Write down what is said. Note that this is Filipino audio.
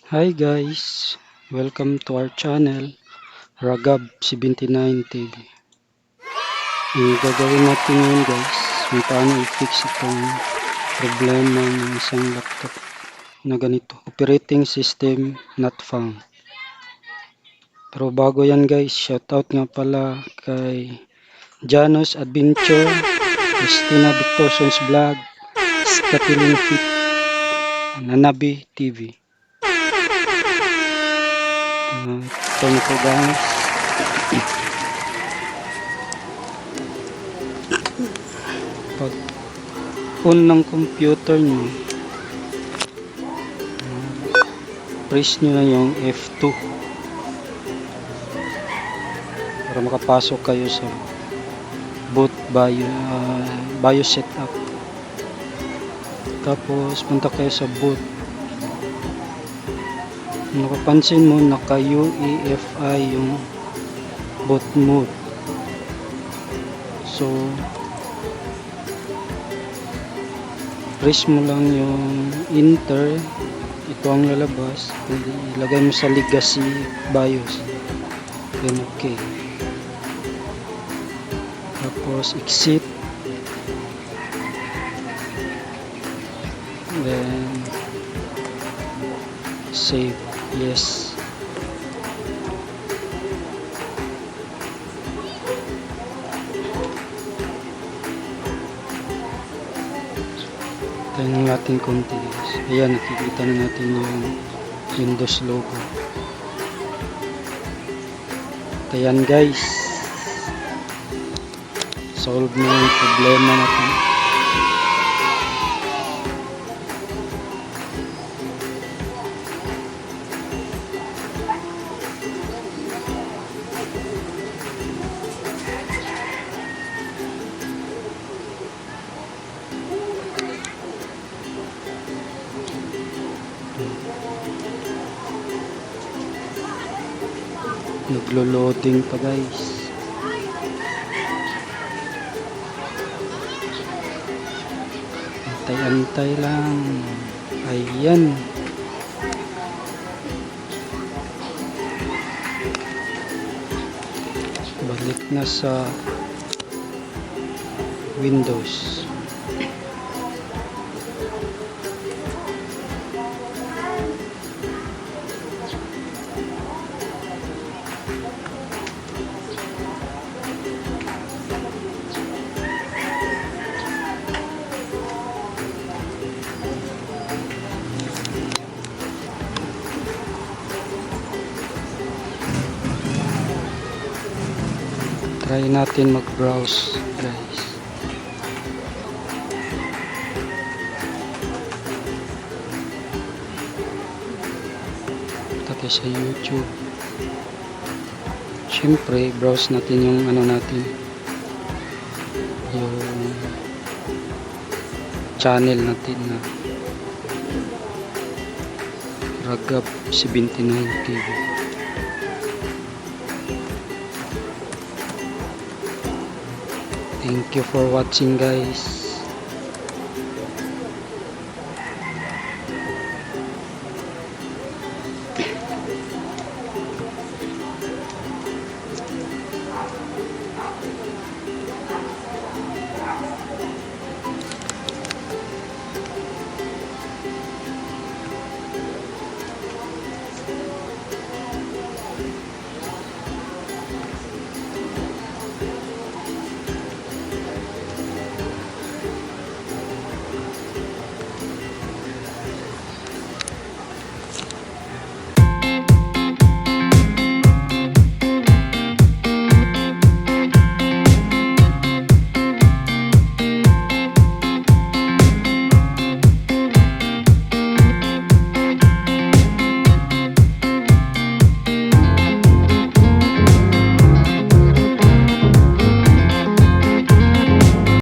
Hi guys, welcome to our channel, Ragab 79 TV. Ang gagawin natin ngayon guys, kung paano i-fix itong problema ng isang laptop na ganito. Operating system not found. Pero bago yan guys, shoutout nga pala kay Janos Adventure, Christina Victorson's Vlog, Scatiling Fit, Nanabi TV. Ito na po guys. Pag on ng computer nyo, press nyo na yung F2 para makapasok kayo sa boot BIOS setup. Tapos punta kayo sa boot. Napapansin mo naka UEFI yung boot mode. So press mo lang yung enter, ito ang lalabas. Pwede ilagay mo sa legacy BIOS, then okay. Tapos exit, then save, yes. Tayo natin konti guys. Ayan, nakikita na natin yung Windows logo. Ayan guys, solve na yung problema natin. Naglo-loading pa guys. Antay-antay lang. Ayan. Balik na sa Windows. Try natin mag-browse guys. Punta sa YouTube. Siyempre, browse natin yung natin, yung channel natin na Ragab 79 TV. Thank you for watching guys.